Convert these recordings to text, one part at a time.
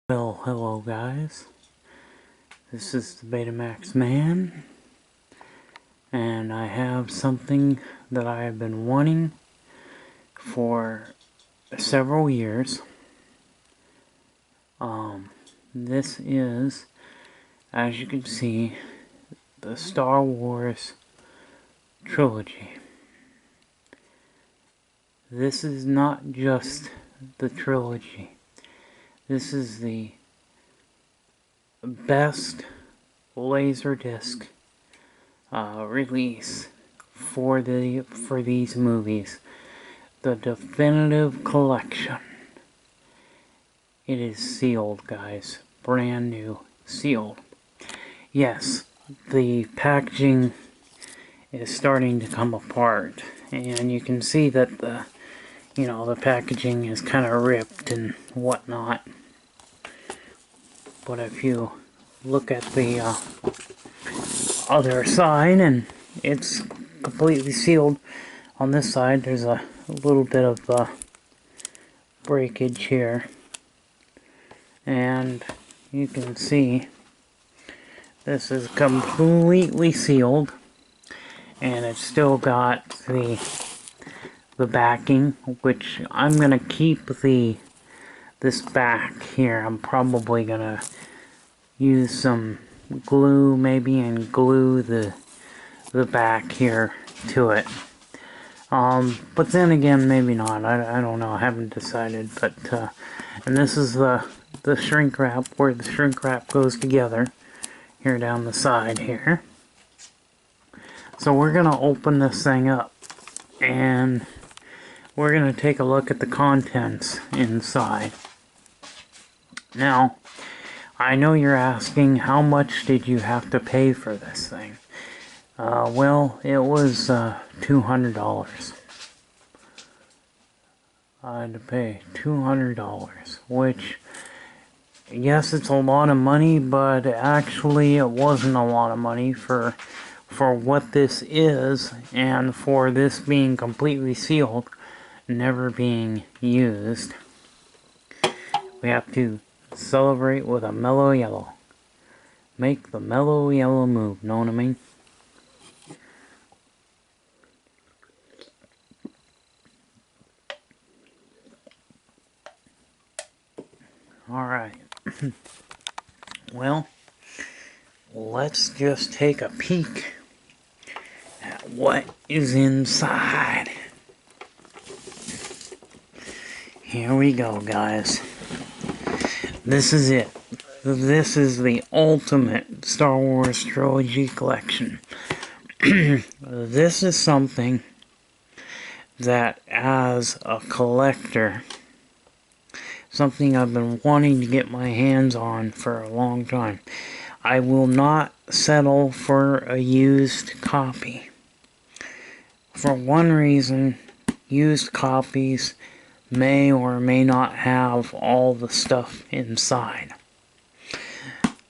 Well, hello guys, this is the Betamax Man, and I have something that I have been wanting for several years. This is, as you can see, the Star Wars Trilogy. This is not just the trilogy. This is the best LaserDisc release for these movies. The definitive collection. It is sealed, guys. Brand new, sealed. Yes, the packaging is starting to come apart, and you can see that the packaging is kind of ripped and whatnot. But if you look at the other side, and it's completely sealed. On this side, there's a little bit of breakage here, and you can see this is completely sealed, and it's still got the backing, which I'm gonna keep this back here. I'm probably gonna use some glue maybe and glue the back here to it. But then again, maybe not. I don't know. I haven't decided. But and this is the shrink wrap, where the shrink wrap goes together here down the side here. So we're gonna open this thing up, and we're gonna take a look at the contents inside. Now, I know you're asking, how much did you have to pay for this thing? Well, it was $200. I had to pay $200, which, yes, it's a lot of money, but actually it wasn't a lot of money for what this is, and for this being completely sealed, never being used. We have to celebrate with a mellow yellow. Make the mellow yellow move, know what I mean? Alright. Well, let's just take a peek at what is inside. Here we go, guys. This is it. This is the ultimate Star Wars Trilogy collection. This is something that, as a collector, something I've been wanting to get my hands on for a long time. I will not settle for a used copy. For one reason, used copies may or may not have all the stuff inside.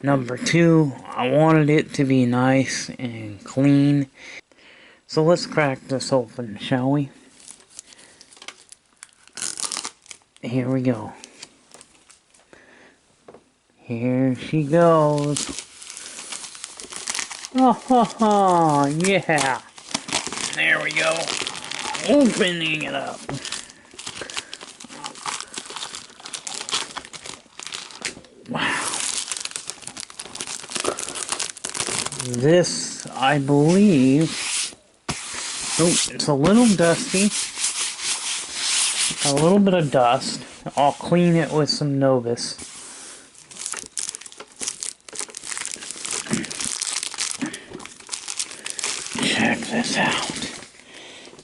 Number two, I wanted it to be nice and clean. So let's crack this open, shall we? Here we go. Here she goes. Oh, ha, ha, yeah. There we go. Opening it up. Wow. This, I believe, oh, it's a little dusty. A little bit of dust. I'll clean it with some Novus. Check this out.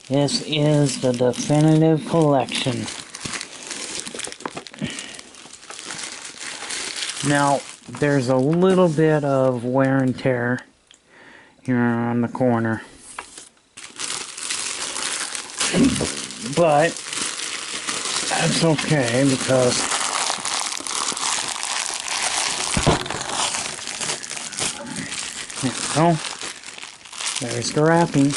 This is the definitive collection. Now, there's a little bit of wear and tear here on the corner, but that's okay, because there we go. There's the wrapping.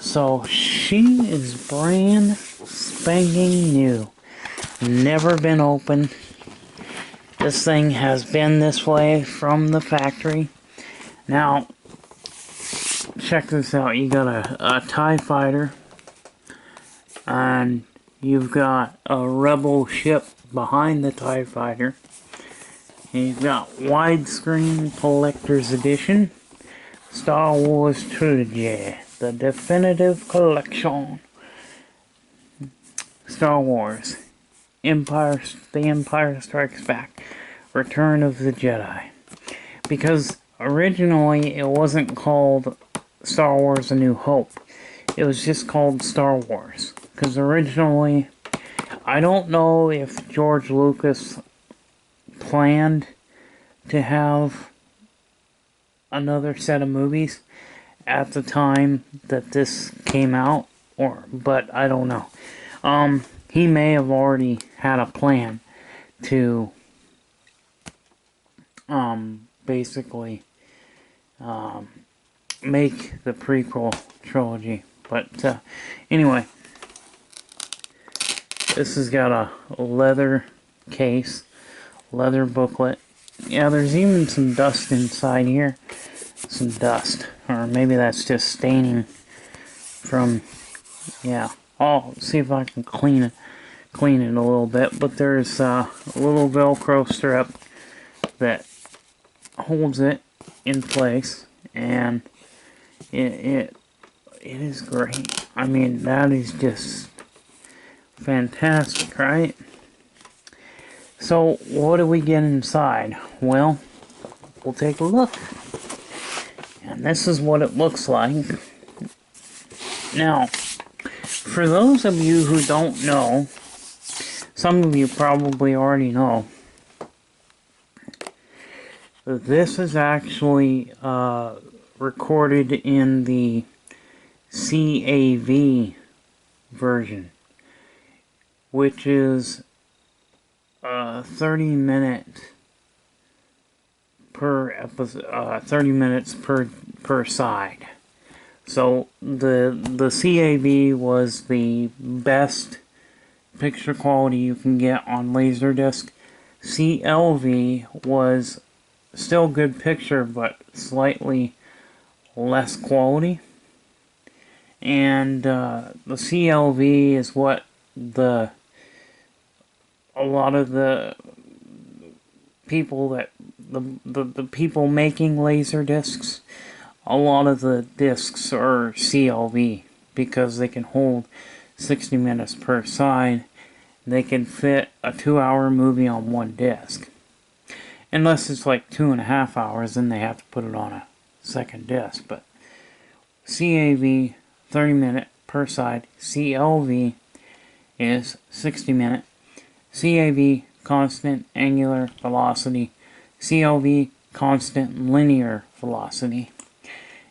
So she is brand spanking new. never been opened. This thing has been this way from the factory. Now, check this out. You got a TIE fighter, and you've got a Rebel ship behind the TIE fighter. And you've got widescreen collector's edition, Star Wars Trilogy, the definitive collection. Star Wars, The Empire Strikes Back, Return of the Jedi. Because originally it wasn't called Star Wars A New Hope. It was just called Star Wars. Because originally, I don't know if George Lucas planned to have another set of movies at the time that this came out, but I don't know. He may have already had a plan to basically make the prequel trilogy. But anyway, this has got a leather case, leather booklet. Yeah, there's even some dust inside here. Some dust. Or maybe that's just staining from, yeah. I'll see if I can clean it a little bit. But there's a little Velcro strip that holds it in place. And it is great. I mean, that is just fantastic, right? So, what do we get inside? Well, we'll take a look. And this is what it looks like. Now, for those of you who don't know, some of you probably already know, this is actually recorded in the CAV version, which is 30 minutes per episode, 30 minutes per side. So the CAV was the best picture quality you can get on LaserDisc. CLV was still good picture, but slightly less quality. And the CLV is what a lot of the people that the people making laser discs, a lot of the discs are CLV because they can hold 60 minutes per side. They can fit a 2-hour movie on one disc. Unless it's like 2.5 hours, then they have to put it on a second disc. But CAV, 30 minute per side. CLV is 60 minute. CAV, constant angular velocity. CLV, constant linear velocity.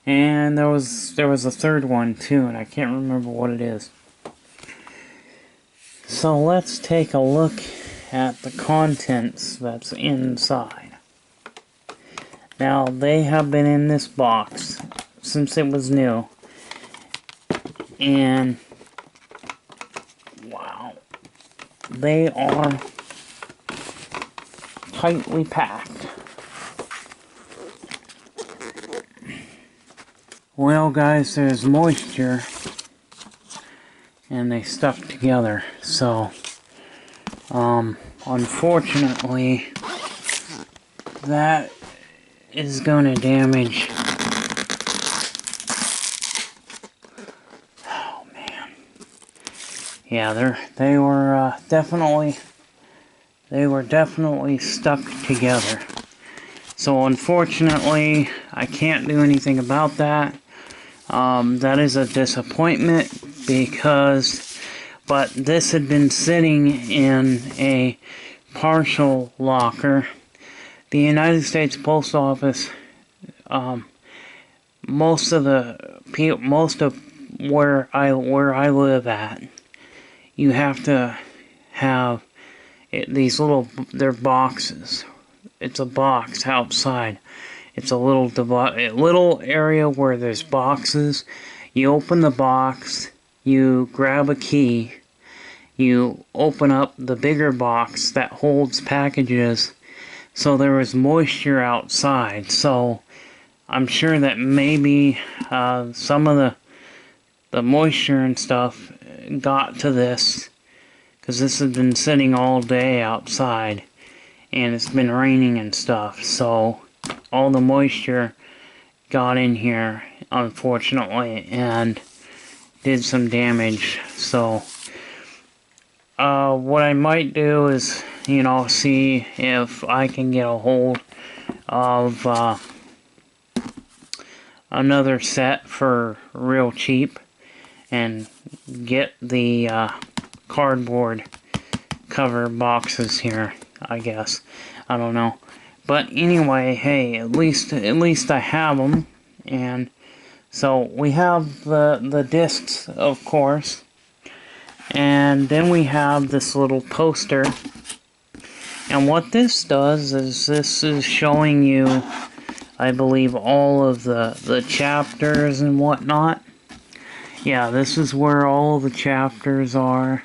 And there was a third one too, and I can't remember what it is. So let's take a look at the contents that's inside. Now, they have been in this box since it was new. And wow, they are tightly packed. Well, guys, there's moisture and they stuck together, so unfortunately that is going to damage. Oh man, yeah, they were definitely stuck together. So unfortunately, I can't do anything about that. That is a disappointment but this had been sitting in a partial locker. The United States Post Office, most of where I live at, you have to have these they're boxes. It's a box outside. It's a little area where there's boxes. You open the box, you grab a key, you open up the bigger box that holds packages, so there was moisture outside. So I'm sure that maybe some of the moisture and stuff got to this, because this has been sitting all day outside and it's been raining and stuff, so all the moisture got in here, unfortunately, and did some damage. So what I might do is, you know, see if I can get a hold of another set for real cheap and get the cardboard cover boxes here, I guess. I don't know. But anyway, hey, at least I have them. And so we have the discs, of course. And then we have this little poster. And what this does is this is showing you, I believe, all of the chapters and whatnot. Yeah, this is where all the chapters are.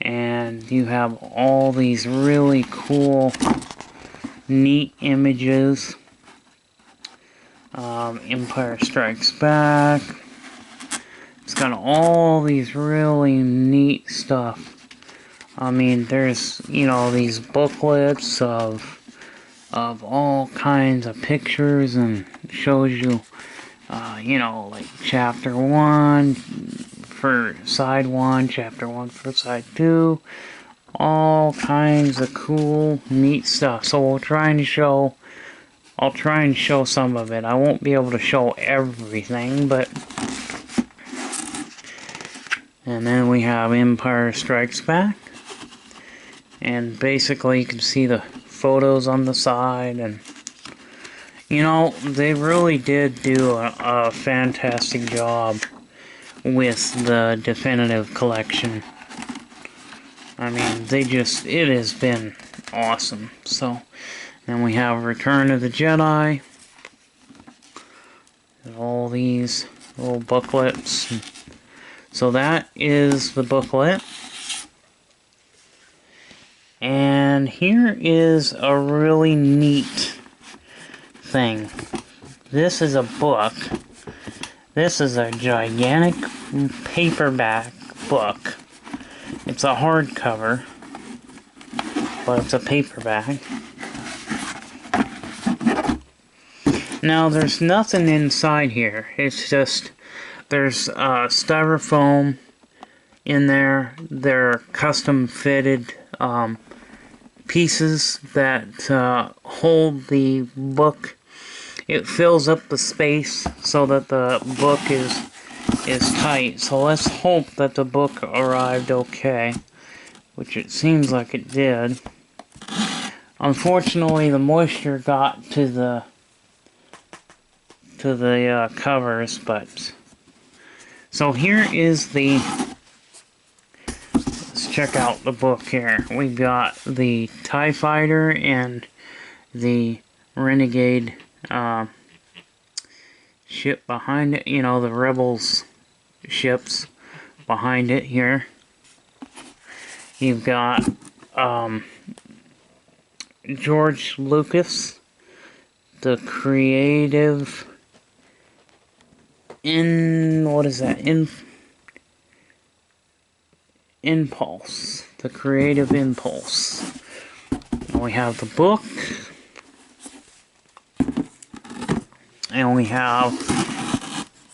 And you have all these really cool, neat images. Empire Strikes Back. It's got all these really neat stuff. I mean, there's, you know, these booklets of all kinds of pictures, and shows you, you know, like chapter 1 for side 1, chapter 1 for side 2, all kinds of cool, neat stuff. So I'll try and show some of it. I won't be able to show everything, but... And then we have Empire Strikes Back. And basically you can see the photos on the side, and you know, they really did do a fantastic job with the definitive collection. I mean, it has been awesome. So, then we have Return of the Jedi. And all these little booklets. So that is the booklet. And here is a really neat thing. This is a book. This is a gigantic paperback book. It's a hardcover, but it's a paperback. Now, there's nothing inside here. It's just, there's styrofoam in there. They're custom fitted pieces that hold the book. It fills up the space so that the book is tight. So let's hope that the book arrived okay, which it seems like it did. Unfortunately, the moisture got to the covers, but so here is the, let's check out the book here. We've got the TIE Fighter and the Renegade ship behind it, you know, the Rebels ships behind it here. You've got George Lucas, the creative impulse. The creative impulse. And we have the book. And we have,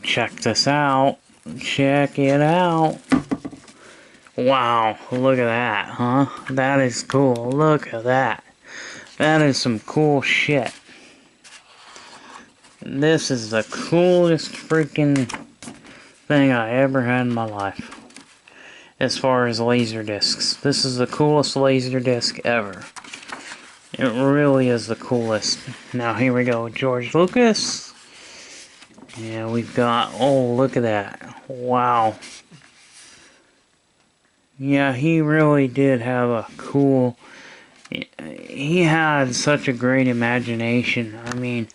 check this out. Check it out. Wow, look at that, huh? That is cool. Look at that. That is some cool shit. This is the coolest freaking thing I ever had in my life. As far as LaserDiscs. This is the coolest LaserDisc ever. It really is the coolest. Now here we go. George Lucas. Yeah, we've got... Oh, look at that. Wow. Yeah, he really did have a cool... He had such a great imagination. I mean...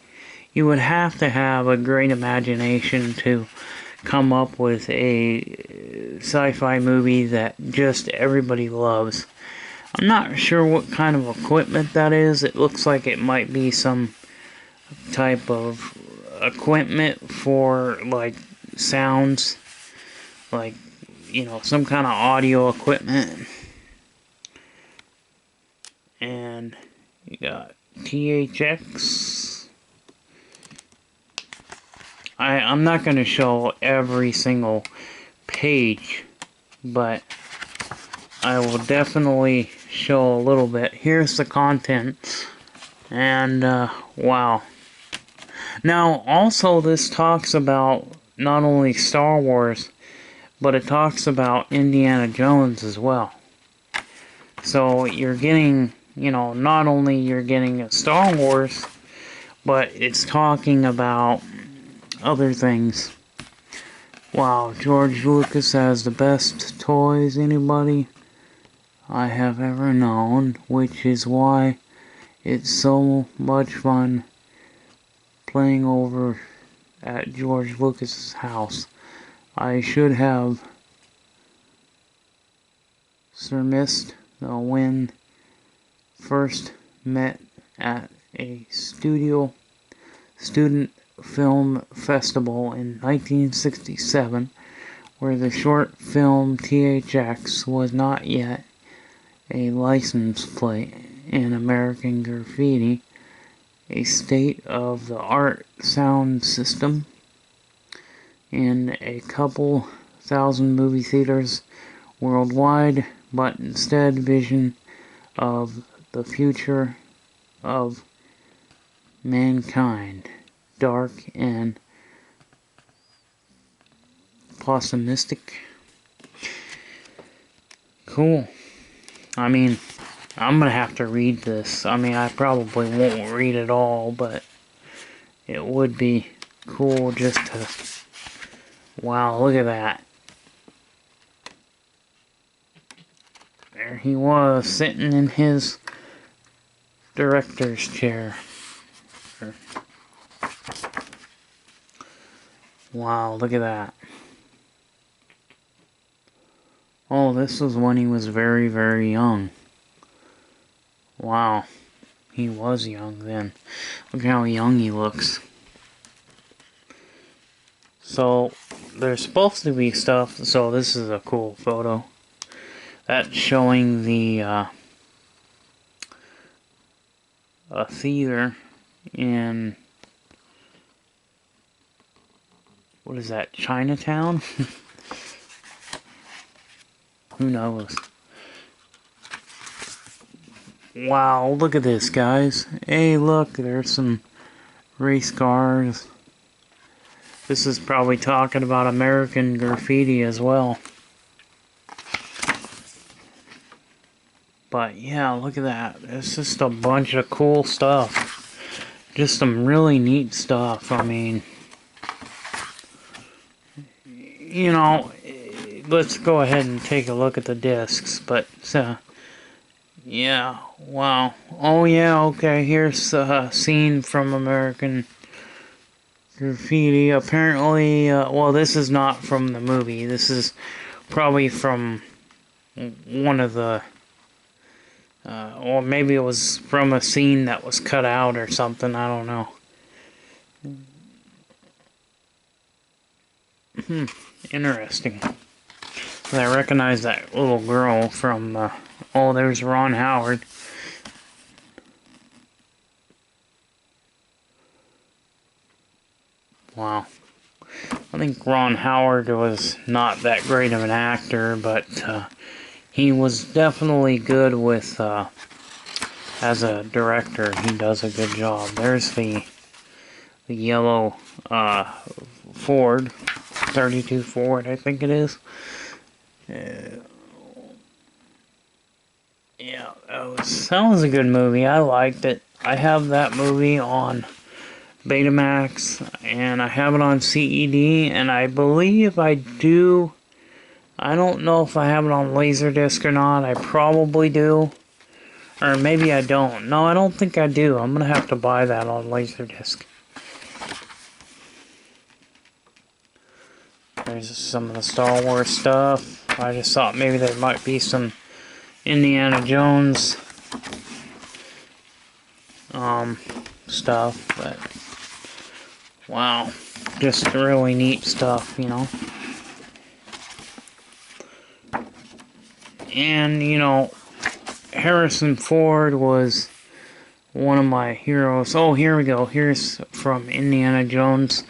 You would have to have a great imagination to come up with a sci-fi movie that just everybody loves. I'm not sure what kind of equipment that is. It looks like it might be some type of equipment for, like, sounds. Like, you know, some kind of audio equipment. And you got THX. I'm not going to show every single page, but I will definitely show a little bit. Here's the content, and wow. Now, also, this talks about not only Star Wars, but it talks about Indiana Jones as well. So you're getting, you know, not only you're getting a Star Wars, but it's talking about other things. Wow, George Lucas has the best toys anybody I have ever known, which is why it's so much fun playing over at George Lucas's house. I should have surmised when first met at a student film festival in 1967, where the short film THX was not yet a license plate in American Graffiti, a state-of-the-art sound system in a couple thousand movie theaters worldwide, but instead vision of the future of mankind, dark and pessimistic. Cool. I mean, I'm gonna have to read this. I mean, I probably won't read it all, but it would be cool just to... Wow, look at that. There he was, sitting in his director's chair. Wow, look at that. Oh, this was when he was very, very young. Wow. He was young then. Look how young he looks. So, there's supposed to be stuff. So, this is a cool photo. That's showing the a theater in, what is that, Chinatown? Who knows? Wow, look at this, guys. Hey, look, there's some race cars. This is probably talking about American Graffiti as well. But yeah, look at that. It's just a bunch of cool stuff. Just some really neat stuff. I mean, you know, let's go ahead and take a look at the discs. But, yeah, wow. Oh yeah, okay, here's a scene from American Graffiti. Apparently, well, this is not from the movie. This is probably from one of the... or maybe it was from a scene that was cut out or something, I don't know. Interesting. I recognize that little girl from, oh, there's Ron Howard. Wow. I think Ron Howard was not that great of an actor, but, he was definitely good with, as a director. He does a good job. There's the yellow, Ford, 32 Ford, I think it is. Yeah, that was a good movie. I liked it. I have that movie on Betamax, and I have it on CED, and I believe I do... I don't know if I have it on LaserDisc or not. I probably do. Or maybe I don't. No, I don't think I do. I'm going to have to buy that on LaserDisc. There's some of the Star Wars stuff. I just thought maybe there might be some Indiana Jones stuff, but wow, just really neat stuff, you know. And, you know, Harrison Ford was one of my heroes. Oh, here we go. Here's from Indiana Jones,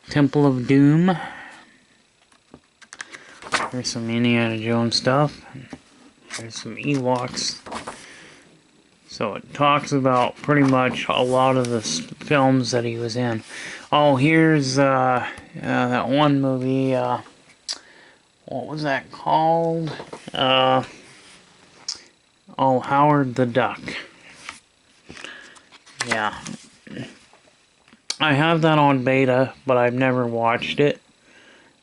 Temple of Doom. Here's some Indiana Jones stuff. There's some Ewoks. So it talks about pretty much a lot of the films that he was in. Oh, here's that one movie. What was that called? Oh, Howard the Duck. Yeah. I have that on beta, but I've never watched it.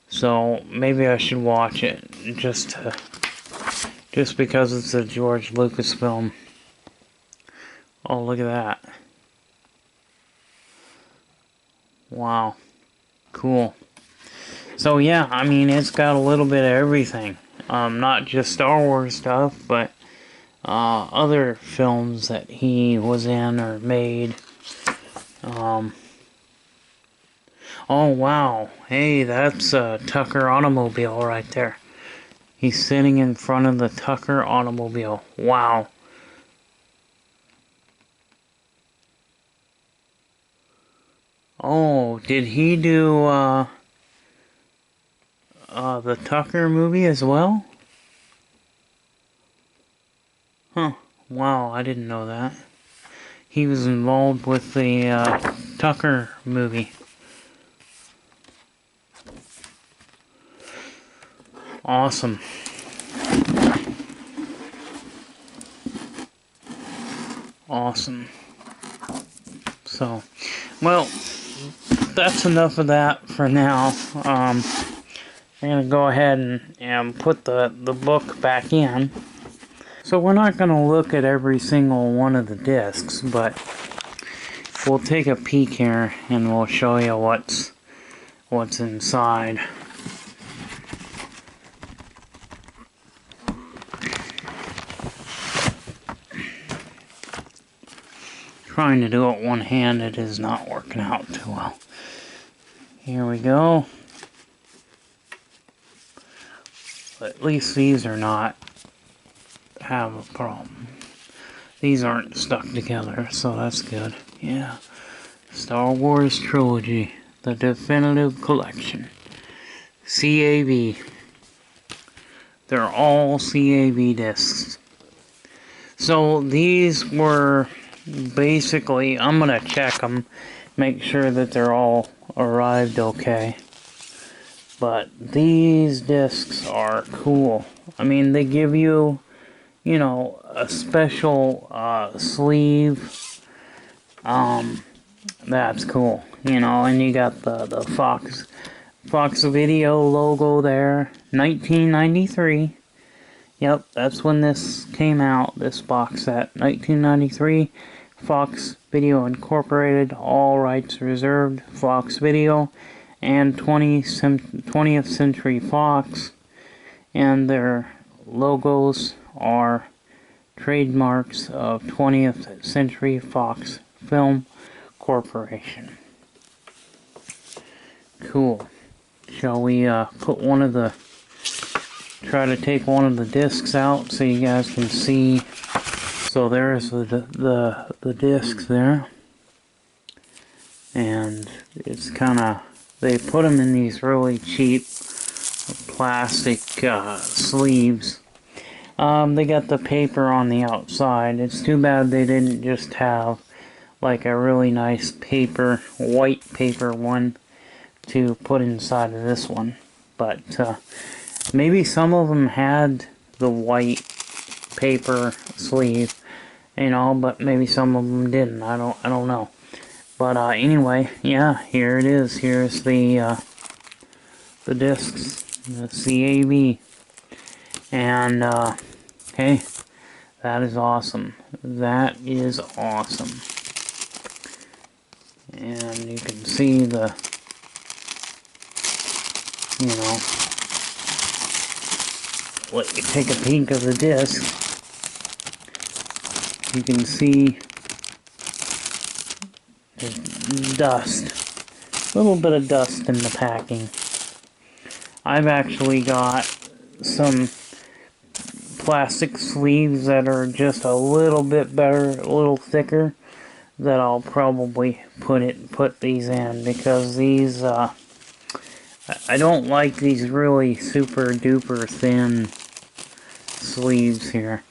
So maybe I should watch it just because it's a George Lucas film. Oh, look at that. Wow. Cool. So yeah, I mean, it's got a little bit of everything. Not just Star Wars stuff, but other films that he was in or made. Oh wow, hey, that's a Tucker automobile right there. He's sitting in front of the Tucker automobile. Wow. Oh, did he do the Tucker movie as well? Huh. Wow, I didn't know that. He was involved with the Tucker movie. Awesome. Awesome. So, well, that's enough of that for now. I'm going to go ahead and put the book back in. So we're not going to look at every single one of the discs, but we'll take a peek here and we'll show you what's inside. Trying to do it one-handed is not working out too well. Here we go. But at least these are not have a problem. These aren't stuck together, so that's good. Yeah. Star Wars Trilogy, the definitive collection. CAV. They're all CAV discs. So these were basically, I'm gonna check them, make sure that they're all arrived okay. But these discs are cool. I mean, they give you, you know, a special sleeve. That's cool, you know, and you got the Fox Video logo there. 1993. Yep, that's when this came out, this box set. 1993, Fox Video Incorporated, all rights reserved, Fox Video, and 20th Century Fox, and their logos are trademarks of 20th Century Fox Film Corporation. Cool. Shall we put one of the... try to take one of the discs out so you guys can see. So there's the discs there. And it's kind of... they put them in these really cheap plastic sleeves. They got the paper on the outside. It's too bad they didn't just have like a really nice paper, white paper one to put inside of this one. But maybe some of them had the white paper sleeve, you know, but maybe some of them didn't. I don't know. But anyway, yeah, here it is. Here's the discs, the CAV, and hey, that is awesome. That is awesome. And you can see the you know, let you take a peek of the disc. You can see there's dust, a little bit of dust in the packing. I've actually got some plastic sleeves that are just a little bit better, a little thicker, that I'll probably put these in, because these I don't like these really super duper thin sleeves here.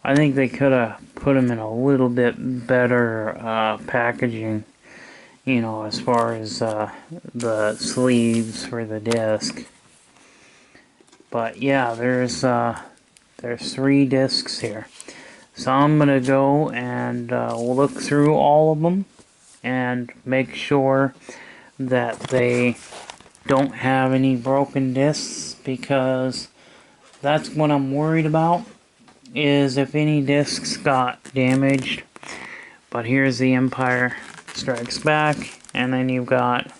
I think they could have put them in a little bit better packaging, you know, as far as the sleeves for the disc. But yeah, there's 3 discs here. So I'm gonna go and look through all of them and make sure that they don't have any broken discs, because that's what I'm worried about, is if any discs got damaged. But here's the Empire Strikes Back, and then you've got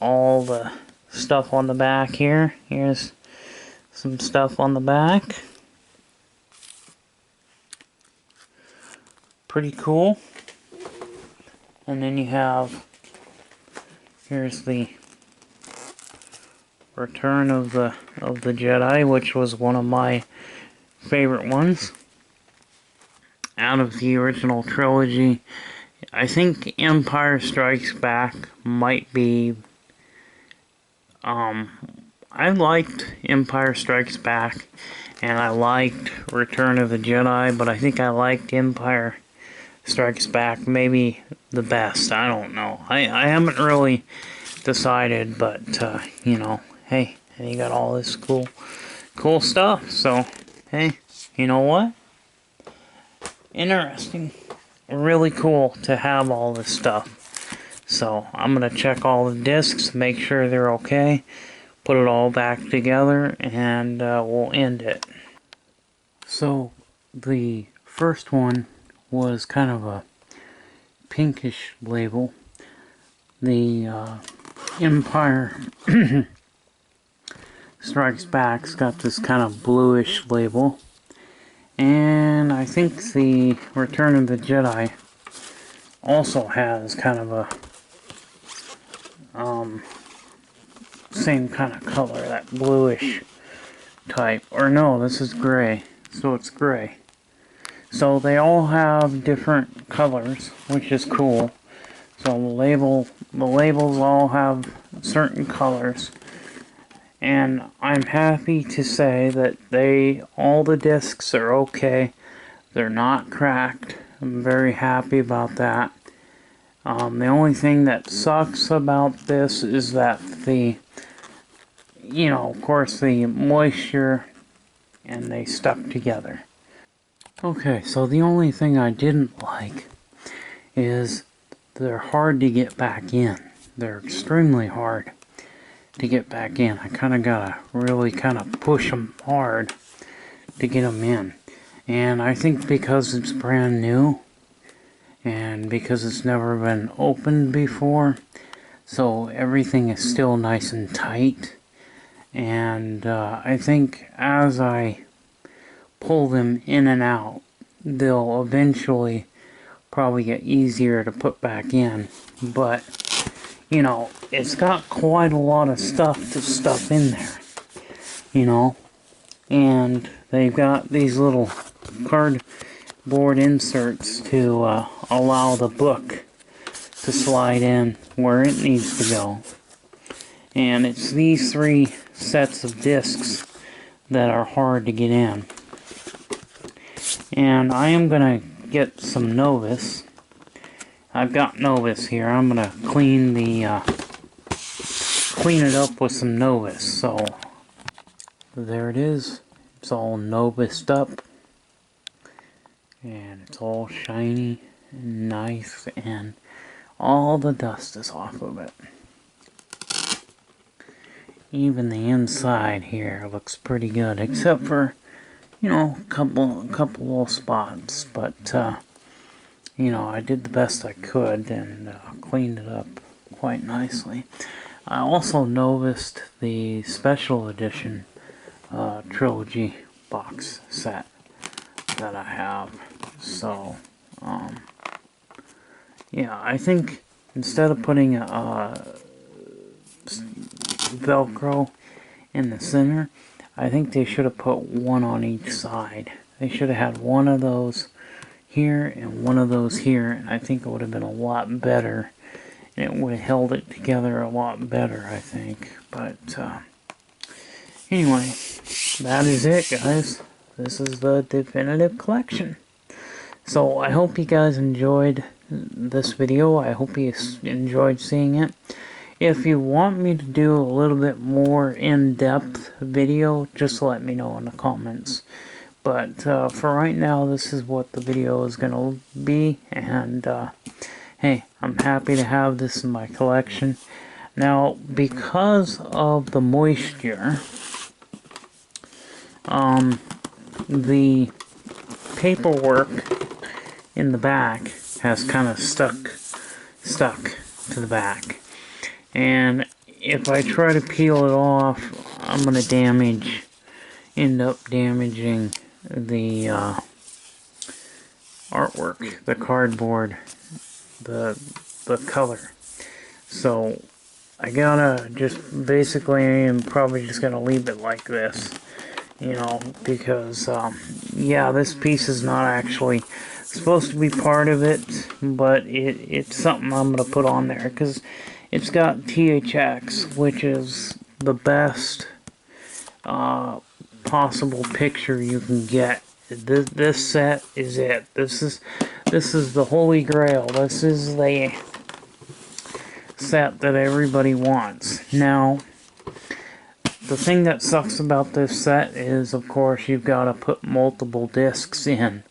all the stuff on the back here. Here's some stuff on the back. Pretty cool. And then you have, here's the Return of the Jedi, which was one of my favorite ones out of the original trilogy. I think Empire Strikes Back might be, I liked Empire Strikes Back and I liked Return of the Jedi, but I think I liked Empire Strikes Back maybe the best. I don't know. I haven't really decided, but you know, hey, you got all this cool stuff. So, hey, you know what? Interesting. Really cool to have all this stuff. So, I'm gonna check all the discs, make sure they're okay, put it all back together, and we'll end it. So, the first one was kind of a pinkish label. The Empire Strikes Back's got this kind of bluish label. And I think the Return of the Jedi also has kind of a same kind of color, that bluish type. Or no, this is gray. So it's gray. So they all have different colors, which is cool. So the labels all have certain colors. And I'm happy to say that all the discs are okay. They're not cracked. I'm very happy about that. The only thing that sucks about this is that of course the moisture, and they stuck together. Okay, so the only thing I didn't like is they're hard to get back in. They're extremely hard to get back in. I kind of gotta really kind of push them hard to get them in. And I think because it's brand new and because it's never been opened before, so everything is still nice and tight. And I think as I pull them in and out, they'll eventually probably get easier to put back in. But you know, it's got quite a lot of stuff to stuff in there, you know, and they've got these little cardboard inserts to allow the book to slide in where it needs to go. And it's these 3 sets of discs that are hard to get in. And I am going to get some Novus. I've got Novus here. I'm gonna clean it up with some Novus. So there it is. It's all Novused up, and it's all shiny and nice, and all the dust is off of it. Even the inside here looks pretty good, except for, you know, a couple little spots, but you know, I did the best I could and cleaned it up quite nicely. I also noticed the special edition Trilogy box set that I have. So, yeah, I think instead of putting Velcro in the center, I think they should have put one on each side. They should have had one of those here and one of those here, and I think it would have been a lot better. And it would have held it together a lot better, I think. But, anyway, that is it, guys. This is the definitive collection. So, I hope you guys enjoyed this video. I hope you enjoyed seeing it. If you want me to do a little bit more in-depth video, just let me know in the comments. But for right now, this is what the video is going to be. And hey, I'm happy to have this in my collection. Now, because of the moisture, the paperwork in the back has kind of stuck to the back. And if I try to peel it off, I'm going to end up damaging the artwork, the cardboard, the color. So I gotta I'm probably just gonna leave it like this, you know, because yeah, this piece is not actually supposed to be part of it, but it's something I'm gonna put on there because it's got THX, which is the best possible picture you can get. This set is it. This is the holy grail. This is the set that everybody wants. Now, the thing that sucks about this set is, of course, you've got to put multiple discs in.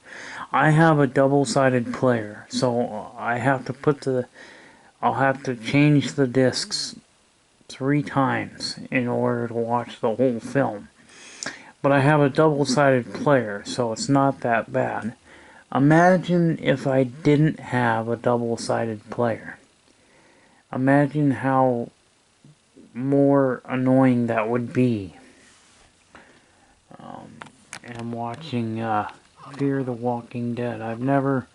I have a double-sided player, so I have to I'll have to change the discs 3 times in order to watch the whole film. But I have a double-sided player, so it's not that bad. Imagine if I didn't have a double-sided player. Imagine how more annoying that would be. And I'm watching Fear the Walking Dead. I've never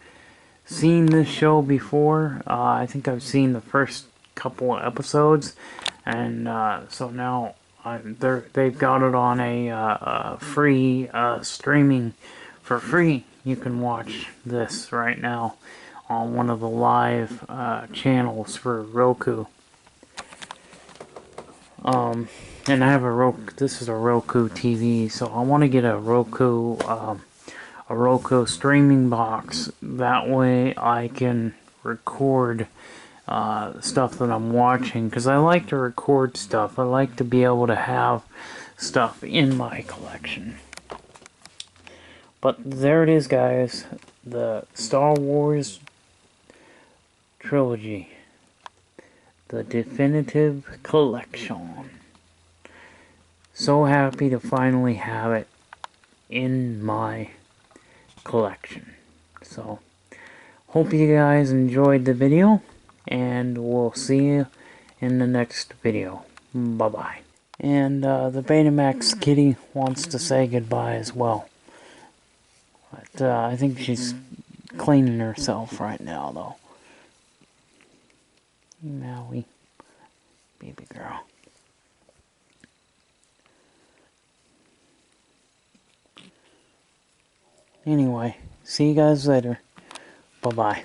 seen this show before. I think I've seen the first couple of episodes, and so now they've got it on a free streaming for free. You can watch this right now on one of the live channels for Roku. And I have a Roku. This is a Roku TV, so I want to get a Roku streaming box. That way I can record stuff that I'm watching, because I like to record stuff. I like to be able to have stuff in my collection. But there it is, guys. The Star Wars Trilogy. The definitive collection. So happy to finally have it in my collection. So, hope you guys enjoyed the video, and we'll see you in the next video. Bye-bye. And the Betamax kitty wants to say goodbye as well. But I think she's cleaning herself right now, though. Maui, baby girl. Anyway, see you guys later. Bye-bye.